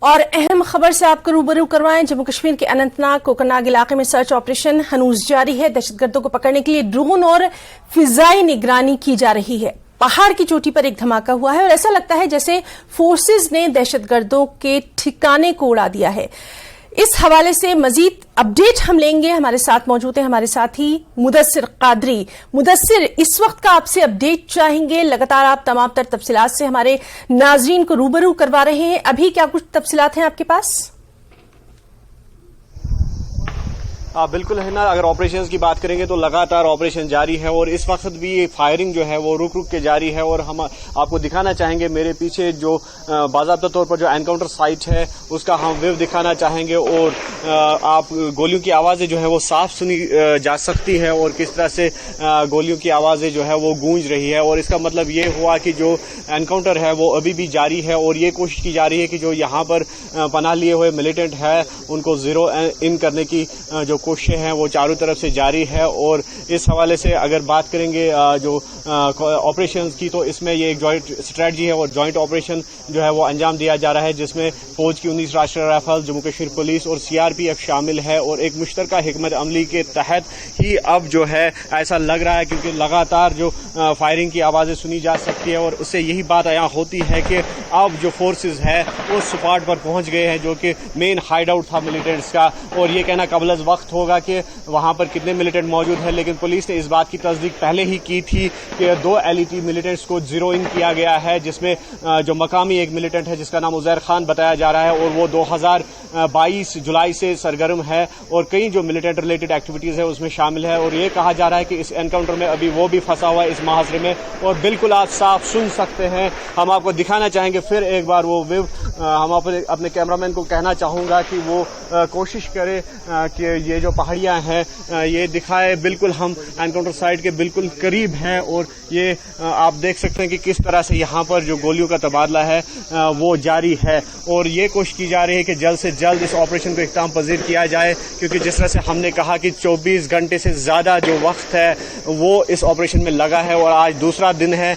اور اہم خبر سے آپ کو روبرو کروائیں۔ جموں کشمیر کے اننتناگ کوکرناگ علاقے میں سرچ آپریشن ہنوز جاری ہے۔ دہشت گردوں کو پکڑنے کے لیے ڈرون اور فضائی نگرانی کی جا رہی ہے۔ پہاڑ کی چوٹی پر ایک دھماکہ ہوا ہے اور ایسا لگتا ہے جیسے فورسز نے دہشت گردوں کے ٹھکانے کو اڑا دیا ہے۔ اس حوالے سے مزید اپڈیٹ ہم لیں گے۔ ہمارے ساتھ موجود ہیں ہمارے ساتھی مدثر قادری۔ مدثر، اس وقت کا آپ سے اپڈیٹ چاہیں گے۔ لگاتار آپ تمام تر تفصیلات سے ہمارے ناظرین کو روبرو کروا رہے ہیں۔ ابھی کیا کچھ تفصیلات ہیں آپ کے پاس؟ بالکل ہے نا، اگر آپریشنز کی بات کریں گے تو لگاتار آپریشن جاری ہے اور اس وقت بھی فائرنگ جو ہے وہ رک رک کے جاری ہے۔ اور ہم آپ کو دکھانا چاہیں گے میرے پیچھے جو باضابطہ طور پر جو انکاؤنٹر سائٹ ہے اس کا ہم ویو دکھانا چاہیں گے، اور آپ گولیوں کی آوازیں جو ہے وہ صاف سنی جا سکتی ہے اور کس طرح سے گولیوں کی آوازیں جو ہے وہ گونج رہی ہے۔ اور اس کا مطلب یہ ہوا کہ جو انکاؤنٹر ہے وہ ابھی بھی جاری ہے اور یہ کوشش کی جا رہی ہے کہ جو یہاں پر پناہ لیے ہوئے ملیٹنٹ ہے ان کو زیرو ان کرنے کی جو کوششیں ہیں وہ چاروں طرف سے جاری ہے۔ اور اس حوالے سے اگر بات کریں گے جو آپریشنز کی، تو اس میں یہ ایک جوائنٹ اسٹریٹجی ہے اور جوائنٹ آپریشن جو ہے وہ انجام دیا جا رہا ہے، جس میں فوج کی 19 راشٹریہ رائفل، جموں کشمیر پولیس اور CRPF شامل ہے۔ اور ایک مشترکہ حکمت عملی کے تحت ہی اب جو ہے ایسا لگ رہا ہے، کیونکہ لگاتار جو فائرنگ کی آوازیں سنی جا سکتی ہے اور اس سے یہی بات عیاں ہوتی ہے کہ اب جو فورسز ہے اس سپاٹ پر پہنچ گئے ہیں جو کہ مین ہائیڈ آؤٹ تھا ملیٹنٹس کا۔ اور یہ کہنا قبل از وقت ہوگا کہ وہاں پر کتنے ملیٹنٹ موجود ہیں، لیکن پولیس نے اس بات کی تصدیق پہلے ہی کی تھی کہ 2 LET ملیٹنٹس کو زیرو ان کیا گیا ہے، جس میں جو مقامی ایک ملیٹنٹ ہے جس کا نام عزیر خان بتایا جا رہا ہے اور وہ 2022 جولائی سے سرگرم ہے اور کئی جو ملیٹنٹ ریلیٹڈ ایکٹیویٹیز ہے اس میں شامل ہے۔ اور یہ کہا جا رہا ہے کہ اس انکاؤنٹر میں ابھی وہ بھی پھنسا ہوا ہے اس محاصرے میں، اور بالکل آپ صاف سن سکتے ہیں۔ ہم آپ کو دکھانا چاہیں گے پھر ایک بار وہ ویو۔ ہم اپنے کیمرامین کو کہنا چاہوں گا کہ وہ کوشش کرے کہ یہ جو پہاڑیاں ہیں یہ دکھائے۔ بالکل ہم انکاؤنٹر سائٹ کے بالکل قریب ہیں اور یہ آپ دیکھ سکتے ہیں کہ کس طرح سے یہاں پر جو گولیوں کا تبادلہ ہے وہ جاری ہے۔ اور یہ کوشش کی جا رہی ہے کہ جلد سے جلد اس آپریشن کو اختتام پذیر کیا جائے، کیونکہ جس طرح سے ہم نے کہا کہ 24 گھنٹے سے زیادہ جو وقت ہے وہ اس آپریشن میں لگا ہے اور آج دوسرا دن ہے۔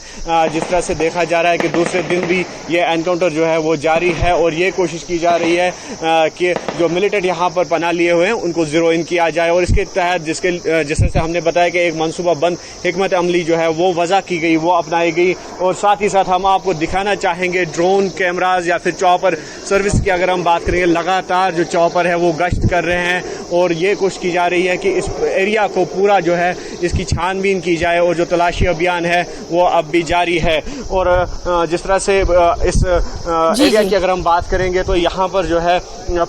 جس طرح سے دیکھا جا رہا ہے کہ دوسرے دن بھی یہ انکاؤنٹر جو ہے وہ جاری ہے اور یہ کوشش کی جا رہی ہے کہ جو ملیٹنٹ یہاں پر پناہ لیے ہوئے ہیں ان کو زیرو ان کیا جائے۔ اور اس کے تحت جس طرح سے ہم نے بتایا کہ ایک منصوبہ بند حکمت عملی جو ہے وہ وضع کی گئی، وہ اپنائی گئی۔ اور ساتھ ہی ساتھ ہم آپ کو دکھانا چاہیں گے ڈرون کیمراز یا پھر چاپر سروس کی اگر ہم بات کریں گے، لگاتار جو چاپر ہے وہ گشت کر رہے ہیں اور یہ کوشش کی جا رہی ہے کہ اس ایریا کو پورا جو ہے اس کی چھان بین کی جائے اور جو تلاشی ابھیان ہے وہ اب بھی جاری ہے۔ اور جس طرح سے اس ایریا کی اگر ہم بات کریں گے تو یہاں پر جو ہے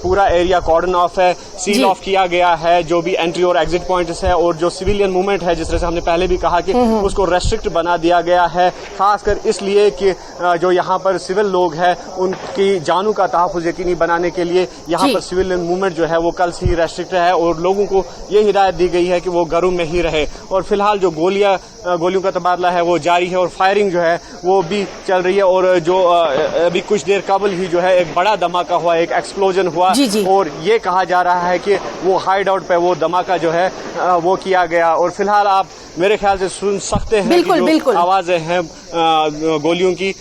پورا ایریا کارڈن آف ہے، سیل آف کیا گیا ہے، جو بھی انٹری اور ایگزٹ پوائنٹس ہے اور جو سویلین موومنٹ ہے جس طرح سے ہم نے پہلے بھی کہا کہ اس کو ریسٹرکٹ بنا دیا گیا ہے، خاص کر اس لیے کہ جو یہاں پر سول لوگ ہیں ان کی جانوں کا تحفظ یقینی بنانے کے لیے یہاں پر سویلین موومنٹ جو ہے وہ کل سے ہی ریسٹرکٹ ہے اور لوگوں کو یہ ہدایت دی گئی ہے کہ وہ گھروں میں ہی رہے۔ اور فی الحال جو گولیوں کا تبادلہ ہے وہ جاری ہے اور فائرنگ جو ہے وہ بھی چل رہی ہے۔ اور جو ابھی کچھ دیر قبل ہی جو ہے ایک بڑا دھماکہ ہوا، ایک ایکسپلوژن ہوا اور یہ کہا جا رہا ہے کہ وہ ہائیڈ آؤٹ پہ وہ دھماکہ جو ہے وہ کیا گیا۔ اور فی الحال آپ میرے خیال سے سن سکتے ہیں کہ جو آوازیں ہیں گولیوں کی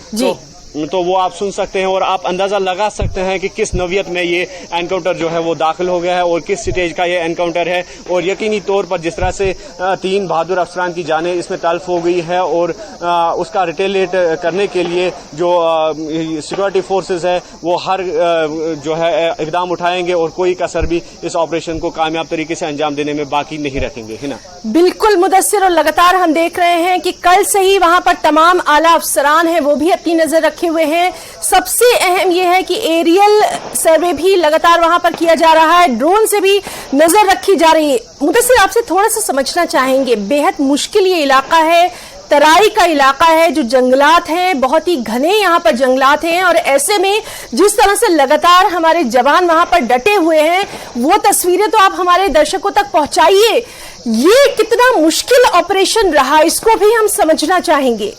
تو وہ آپ سن سکتے ہیں اور آپ اندازہ لگا سکتے ہیں کہ کس نوعیت میں یہ انکاؤنٹر جو ہے وہ داخل ہو گیا ہے اور کس سٹیج کا یہ انکاؤنٹر ہے۔ اور یقینی طور پر جس طرح سے 3 بہادر افسران کی جانیں اس میں تلف ہو گئی ہے اور اس کا ریٹیلیٹ کرنے کے لیے جو سیکورٹی فورسز ہے وہ ہر جو ہے اقدام اٹھائیں گے اور کوئی کسر بھی اس آپریشن کو کامیاب طریقے سے انجام دینے میں باقی نہیں رکھیں گے، ہے نا؟ بالکل مدثر، اور لگاتار ہم دیکھ رہے ہیں کہ کل سے ہی وہاں پر تمام اعلیٰ افسران ہیں وہ بھی اپنی نظر رکھے ہوئے ہیں۔ سب سے اہم یہ ہے کہ ایریل سروے بھی لگاتار وہاں پر کیا جا رہا ہے، ڈرون سے بھی نظر رکھی جا رہی ہے۔ مدثر، آپ سے تھوڑا سا سمجھنا چاہیں گے، بے حد مشکل یہ علاقہ ہے، ترائی کا علاقہ ہے، جو جنگلات ہیں بہت ہی گھنے یہاں پر جنگلات ہیں، اور ایسے میں جس طرح سے لگاتار ہمارے جوان وہاں پر ڈٹے ہوئے ہیں وہ تصویریں تو آپ ہمارے درشکوں تک پہنچائیے۔ یہ کتنا مشکل آپریشن رہا اس کو بھی ہم سمجھنا چاہیں گے۔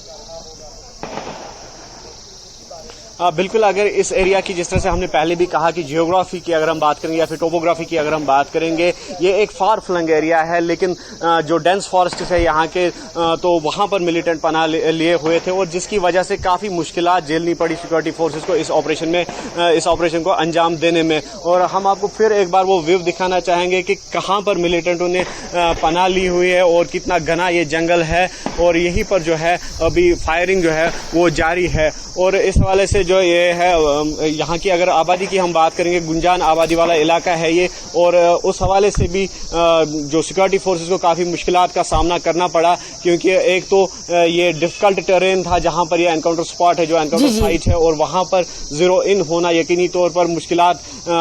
बिल्कुल, अगर इस एरिया की जिस तरह से हमने पहले भी कहा कि जियोग्राफी की अगर हम बात करेंगे या फिर टोपोग्राफी की अगर हम बात करेंगे, ये एक फार फ्लंग एरिया है, लेकिन जो डेंस फॉरेस्ट है यहाँ के तो वहाँ पर मिलिटेंट पनाह लिए हुए थे और जिसकी वजह से काफ़ी मुश्किलात झेलनी पड़ी सिक्योरिटी फोर्सेस को इस ऑपरेशन को अंजाम देने में। और हम आपको फिर एक बार वो व्यू दिखाना चाहेंगे कि कहाँ पर मिलिटेंटों ने पनाह ली हुई है और कितना घना ये जंगल है, और यहीं पर जो है अभी फायरिंग जो है वो जारी है। और इस हवाले से जो ये है यहाँ की अगर आबादी की हम बात करेंगे, गुंजान आबादी वाला इलाका है ये, और उस हवाले से भी जो सिक्योरिटी फोर्सेस को काफ़ी मुश्किलात का सामना करना पड़ा, क्योंकि एक तो ये डिफिकल्ट टेरेन था जहाँ पर ये एनकाउंटर स्पॉट है, जो एनकाउंटर साइट है, और वहाँ पर जीरो इन होना यकीनी तौर पर मुश्किलात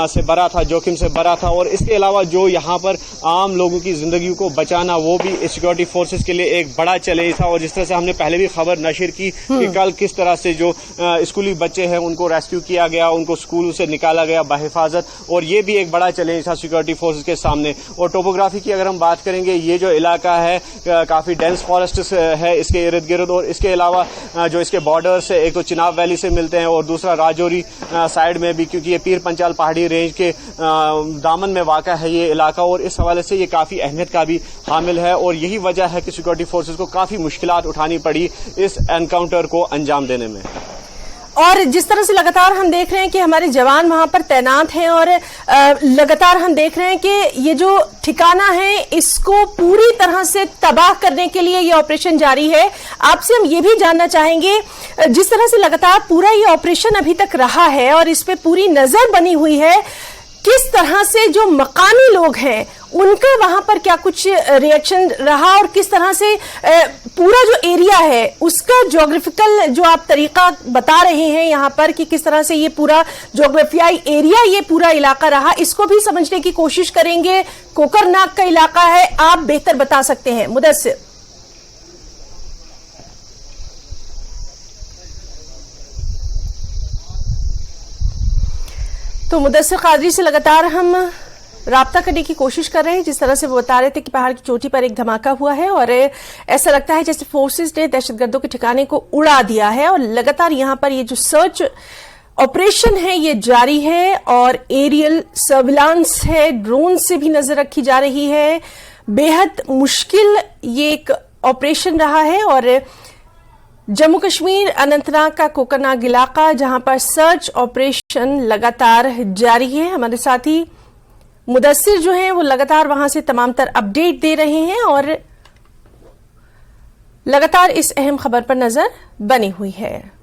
से भरा था, जोखिम से भरा था। और इसके अलावा जो यहाँ पर आम लोगों की जिंदगी को बचाना, वो भी सिक्योरिटी फोर्सेस के लिए एक बड़ा चैलेंज था। और जिस तरह से हमने पहले भी खबर नशर की कि कल किस तरह से जो स्कूली बच्चे हैं उनको रेस्क्यू किया गया, उनको स्कूल से निकाला गया बहिफाजत, और ये भी एक बड़ा चैलेंज था सिक्योरिटी फोर्सेस के सामने। और टोपोग्राफी की अगर हम बात करेंगे, ये जो इलाका है काफ़ी डेंस फॉरेस्ट है इसके इर्द गिर्द, और इसके अलावा जो इसके बॉर्डर्स है, एक तो चिनाब वैली से मिलते हैं और दूसरा राजौरी साइड में भी, क्योंकि ये पीर पंचाल पहाड़ी रेंज के दामन में वाक़ा है ये इलाका, और इस हवाले से ये काफ़ी अहमियत का भी हामिल है। और यही वजह है कि सिक्योरिटी फोर्सेस को काफ़ी मुश्किलात उठानी पड़ी इस एनकाउंटर को अंजाम देने में। और जिस तरह से लगातार हम देख रहे हैं कि हमारे जवान वहां पर तैनात हैं, और लगातार हम देख रहे हैं कि ये जो ठिकाना है इसको पूरी तरह से तबाह करने के लिए ये ऑपरेशन जारी है। आपसे हम ये भी जानना चाहेंगे, जिस तरह से लगातार पूरा ये ऑपरेशन अभी तक रहा है और इस पे पूरी नजर बनी हुई है, किस तरह से जो मकामी लोग हैं उनका वहां पर क्या कुछ रिएक्शन रहा, और किस तरह से पूरा जो एरिया है उसका ज्योग्राफिकल जो आप तरीका बता रहे हैं यहां पर कि किस तरह से ये पूरा ज्योग्राफियाई एरिया, ये पूरा इलाका रहा, इसको भी समझने की कोशिश करेंगे। कोकरनाग का इलाका है, आप बेहतर बता सकते हैं मुदस्सिर। तो मुदस्सिर कादरी से लगातार हम राब्ता करने की कोशिश कर रहे हैं। जिस तरह से वो बता रहे थे कि पहाड़ की चोटी पर एक धमाका हुआ है और ऐसा लगता है जैसे फोर्सेस ने दहशतगर्दों के ठिकाने को उड़ा दिया है, और लगातार यहां पर ये जो सर्च ऑपरेशन है ये जारी है, और एरियल सर्विलांस है, ड्रोन से भी नजर रखी जा रही है। बेहद मुश्किल ये एक ऑपरेशन रहा है, और जम्मू कश्मीर अनंतनाग का कोकरनाग इलाका जहां पर सर्च ऑपरेशन लगातार जारी है। हमारे साथी मुदस्सिर जो हैं वो लगातार वहां से तमाम तर अपडेट दे रहे हैं और लगातार इस अहम खबर पर नजर बनी हुई है।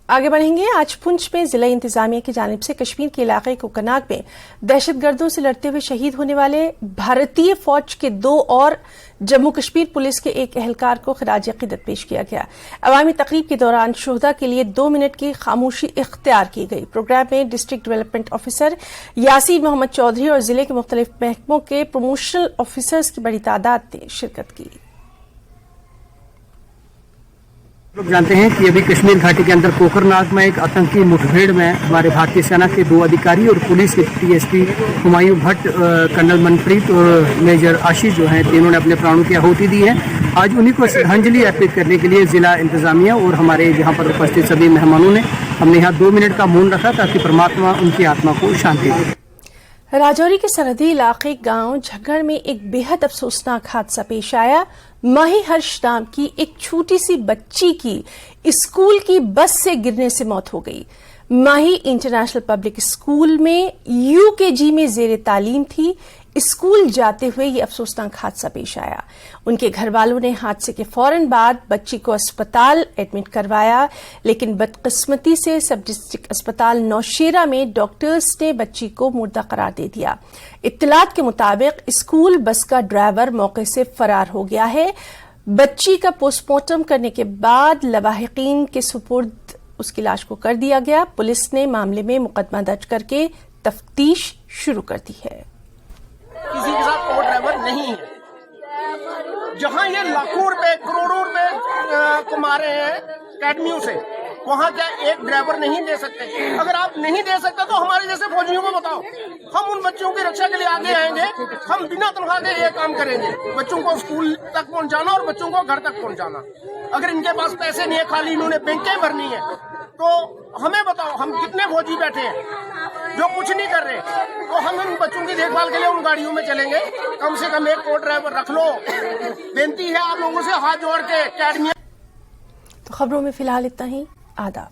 आगे बढ़ेंगे। आज पुंछ में जिला इंतजामिया की जानिब से कश्मीर के इलाके कोकरनाग में दहशतगर्दों से लड़ते हुए शहीद होने वाले भारतीय फौज के 2 और जम्मू कश्मीर पुलिस के एक एहलकार को खिराज अकीदत पेश किया गया। अवामी तकरीब के दौरान शुहदा के लिए 2 मिनट की खामोशी इख्तियार की गई। प्रोग्राम में district development officer Yasin Mohammad Chaudhary और जिले के मुख्तलिफ महकमों के प्रोमोशनल ऑफिसर्स की बड़ी तादाद ने शिरकत की। लोग जानते हैं कि अभी कश्मीर घाटी के अंदर कोकरनाग में एक आतंकी मुठभेड़ में हमारे भारतीय सेना के 2 अधिकारी और पुलिस के टीएसपी हुमायूं भट्ट, कर्नल मनप्रीत और मेजर आशीष जो हैं, तीनों ने अपने प्राणों की आहुति दी है। आज उन्हीं को श्रद्धांजलि अर्पित करने के लिए जिला इंतजामिया और हमारे यहाँ पर उपस्थित सभी मेहमानों ने हमने यहाँ 2 मिनट का मौन रखा ताकि परमात्मा उनकी आत्मा को शांति दे। राजौरी के सरहदी इलाके गांव झग्गड़ में एक बेहद अफसोसनाक हादसा पेश आया। माही हर्ष नाम की एक छोटी सी बच्ची की स्कूल की बस से गिरने से मौत हो गई। माही इंटरनेशनल पब्लिक स्कूल में यूकेजी में जेर तालीम थी। स्कूल जाते हुए ये अफसोसनाक हादसा पेश आया। उनके घर वालों ने हादसे के फौरन बाद बच्ची को अस्पताल एडमिट करवाया, लेकिन बदकिस्मती से सब डिस्ट्रिक्ट अस्पताल नौशेरा में डॉक्टर्स ने बच्ची को मुर्दा करार दे दिया। इत्तलात के मुताबिक स्कूल बस का ड्राइवर मौके से फरार हो गया है। बच्ची का पोस्टमार्टम करने के बाद लवाहिकीन के सुपुर्द उसकी लाश को कर दिया गया। पुलिस ने मामले में मुकदमा दर्ज करके तफ्तीश शुरू कर दी है। किसी के साथ को ड्राइवर नहीं है। जहां ये लाखों रुपए करोड़ों रुपए कमा रहे हैं अकेडमियों से, वहाँ क्या एक ड्राइवर नहीं दे सकते? अगर आप नहीं दे सकते तो हमारे जैसे फौजियों को बताओ, हम उन बच्चों की रक्षा के लिए आगे आएंगे, हम बिना तनख्वाह के ये काम करेंगे, बच्चों को स्कूल तक पहुंचाना और बच्चों को घर तक पहुंचाना। अगर इनके पास पैसे नहीं है, खाली इन्होंने बैंकें भरनी है, तो हमें बताओ हम कितने फौजी बैठे हैं जो कुछ नहीं कर रहे, तो हम इन बच्चों की देखभाल के लिए उन गाड़ियों में चलेंगे। कम से कम एक को ड्राइवर रख लो। बेनती है आप लोगों से हाथ जोड़ के, अकेडमी। तो खबरों में फिलहाल इतना ही। आदाब।